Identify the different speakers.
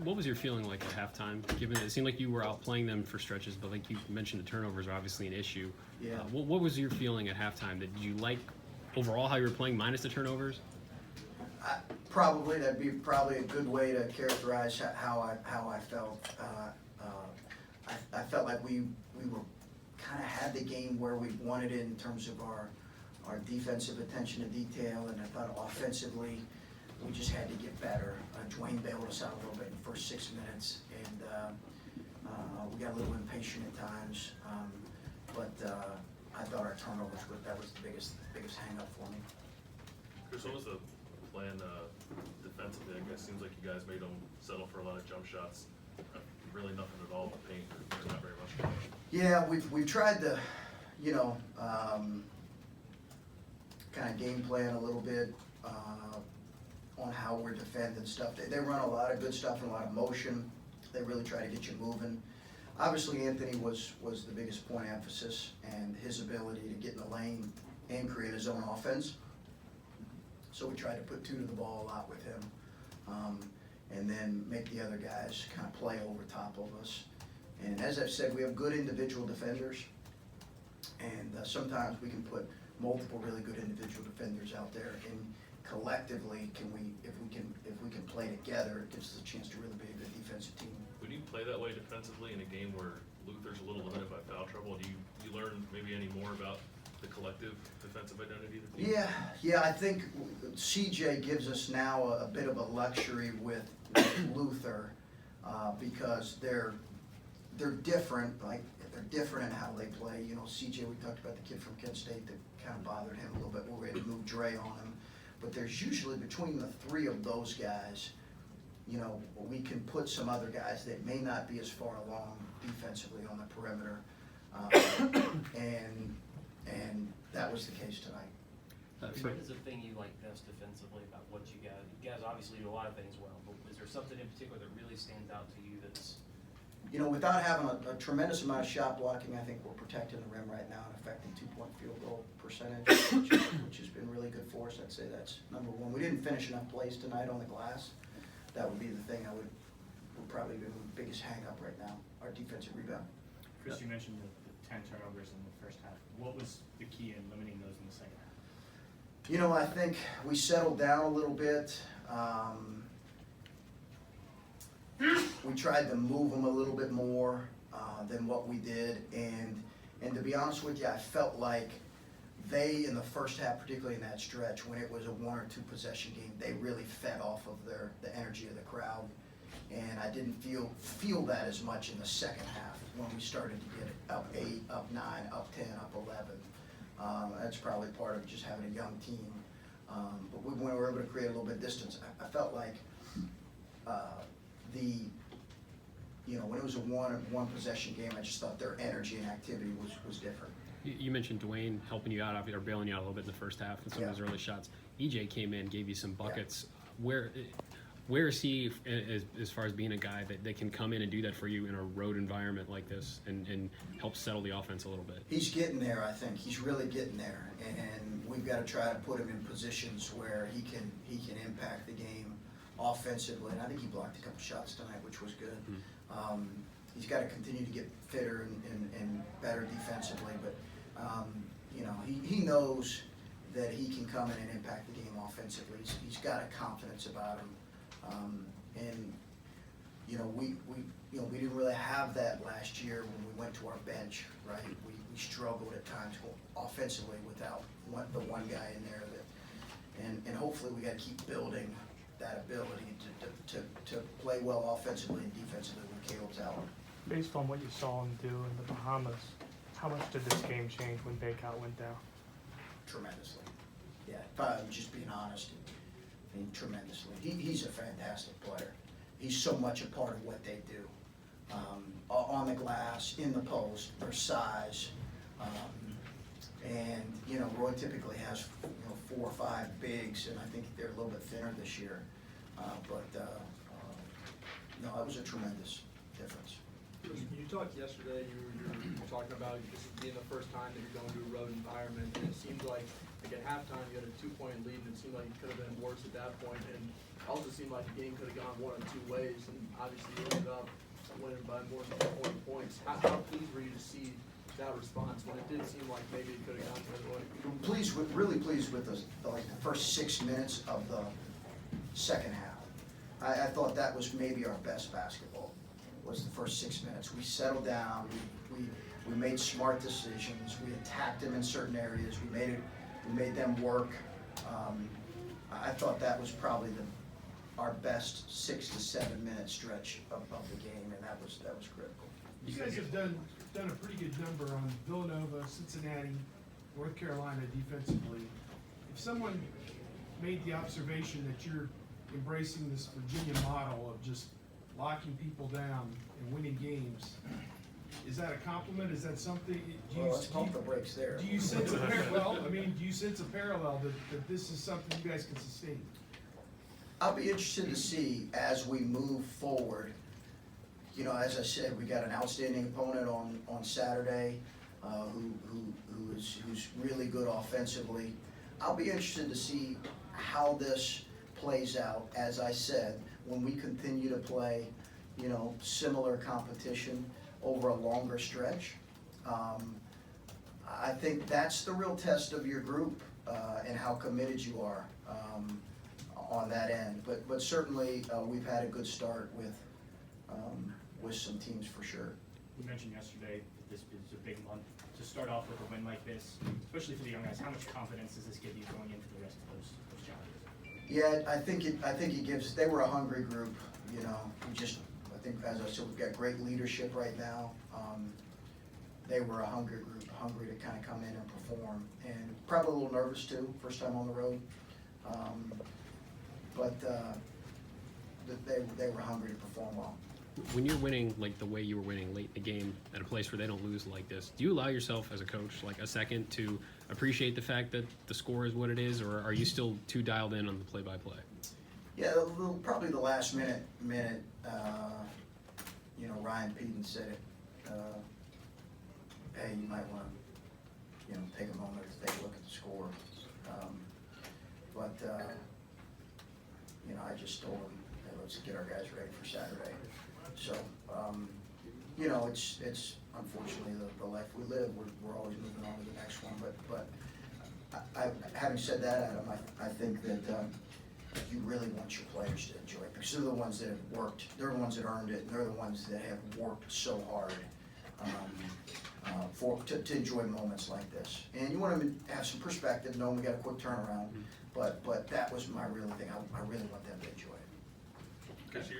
Speaker 1: What was your feeling like at halftime? Given it seemed like you were outplaying them for stretches, but like you mentioned, the turnovers are obviously an issue.
Speaker 2: Yeah.
Speaker 1: What was your feeling at halftime? Did you like overall how you were playing minus the turnovers?
Speaker 2: Probably that'd be probably a good way to characterize how I felt. I felt like we were kind of had the game where we wanted it in terms of our defensive attention to detail, and I thought offensively we just had to get better. Dwayne bailed us out a little bit in the first 6 minutes, and we got a little impatient at times. But I thought our turnovers that was the biggest hang up for me.
Speaker 3: Chris, what was the plan defensively? I guess seems like you guys made them settle for a lot of jump shots. Really nothing at all in the paint, or not very much.
Speaker 2: Yeah, we've tried to, kind of game plan a little bit on how we're defending stuff. They run a lot of good stuff and a lot of motion. They really try to get you moving. Obviously, Anthony was the biggest point of emphasis, and his ability to get in the lane and create his own offense. So we tried to put two to the ball a lot with him, and then make the other guys kind of play over top of us. And as I've said, we have good individual defenders, and sometimes we can put multiple really good individual defenders out there, and collectively, if we can play together, it gives us a chance to really be a good defensive team.
Speaker 3: Would you play that way defensively in a game where Luther's a little limited by foul trouble? Do you learn maybe any more about the collective defensive identity of the team?
Speaker 2: Yeah, I think CJ gives us now a bit of a luxury with Luther because they're different. Like they're different in how they play. CJ, we talked about the kid from Kent State that kind of bothered him a little bit. We're ready to move Dre on him, but there's usually between the three of those guys, we can put some other guys that may not be as far along defensively on the perimeter, and that was the case tonight.
Speaker 4: What is the thing you like best defensively about what you guys? You guys obviously do a lot of things well, but is there something in particular that really stands out to you that's?
Speaker 2: Without having a tremendous amount of shot blocking, I think we're protecting the rim right now and affecting two-point field goal percentage, which has been really good for us. I'd say that's number one. We didn't finish enough plays tonight on the glass. That would be the thing would probably be the biggest hang-up right now, our defensive rebound.
Speaker 5: Chris, you mentioned the 10 turnovers in the first half. What was the key in limiting those in the second half?
Speaker 2: I think we settled down a little bit. We tried to move them a little bit more than what we did, and to be honest with you, I felt like they, in the first half, particularly in that stretch, when it was a 1 or 2 possession game, they really fed off of the energy of the crowd, and I didn't feel that as much in the second half when we started to get it up 8, up 9, up 10, up 11. That's probably part of just having a young team, but when we were able to create a little bit of distance, I felt like when it was a one possession game, I just thought their energy and activity was different.
Speaker 1: You mentioned Dwayne helping you out, or bailing you out a little bit in the first half with some of his early shots. EJ came in, gave you some buckets. Yeah. Where is he as far as being a guy that can come in and do that for you in a road environment like this and help settle the offense a little bit?
Speaker 2: He's getting there, I think. He's really getting there, and we've got to try to put him in positions where he can impact the game offensively. And I think he blocked a couple shots tonight, which was good. Mm-hmm. He's got to continue to get fitter and better defensively, but he knows that he can come in and impact the game offensively. He's got a confidence about him. We didn't really have that last year when we went to our bench, right? We struggled at times offensively without the one guy in there and hopefully we got to keep building that ability to play well offensively and defensively when Caleb's out.
Speaker 6: Based on what you saw him do in the Bahamas, how much did this game change when Baycott went down?
Speaker 2: Tremendously. Yeah, if I'm just being honest, tremendously. He's a fantastic player. He's so much a part of what they do. On the glass, in the post, their size. And Roy typically has 4 or 5 bigs, and I think they're a little bit thinner this year. No, it was a tremendous difference.
Speaker 7: You talked yesterday, you were talking about this being the first time that you're going to a road environment, and it seemed like at halftime you had a 2-point lead, and it seemed like it could have been worse at that point, and also seemed like the game could have gone one of two ways, and obviously you ended up winning by more than 20 points. How pleased were you to see that response when it did seem like maybe it could have gone the other way?
Speaker 2: Really pleased with the first 6 minutes of the second half. I thought that was maybe our best basketball, was the first 6 minutes. We settled down, we made smart decisions, we attacked them in certain areas, we made them work. I thought that was probably our best 6 to 7 minute stretch of the game, and that was critical.
Speaker 8: You guys have done a pretty good number on Villanova, Cincinnati, North Carolina defensively. If someone made the observation that you're embracing this Virginia model of just locking people down and winning games, is that a compliment? Is that something?
Speaker 2: Well, let's pump the brakes there.
Speaker 8: Do you sense a parallel? I mean, do you sense a parallel that this is something you guys can sustain?
Speaker 2: I'll be interested to see as we move forward. You know, as I said, we got an outstanding opponent on Saturday, who's really good offensively. I'll be interested to see how this plays out. As I said, when we continue to play, you know, similar competition over a longer stretch, I think that's the real test of your group and how committed you are on that end. But certainly we've had a good start with some teams for sure.
Speaker 5: You mentioned yesterday that this is a big month. To start off with a win like this, especially for the young guys, how much confidence does this give you going into the rest of those challenges?
Speaker 2: Yeah, I think it gives. They were a hungry group, you know. I think, as I said, we've got great leadership right now. They were a hungry group, hungry to kind of come in and perform, and probably a little nervous too, first time on the road. But they were hungry to perform well.
Speaker 1: When you're winning like the way you were winning late in the game at a place where they don't lose like this, do you allow yourself as a coach like a second to appreciate the fact that the score is what it is, or are you still too dialed in on the play-by-play?
Speaker 2: Yeah, probably the last minute, you know, Ryan Peden said it. Hey, you might want to, you know, take a moment to take a look at the score. You know, I just told him, hey, let's get our guys ready for Saturday. So, you know, it's unfortunately the life we live. We're always moving on to the next one. But having said that, Adam, I think that you really want your players to enjoy it because they're the ones that have worked. They're the ones that earned it, and they're the ones that have worked so hard to enjoy moments like this. And you want them to have some perspective, knowing we got a quick turnaround. But that was my real thing. I really want them to enjoy it.
Speaker 3: Cashier?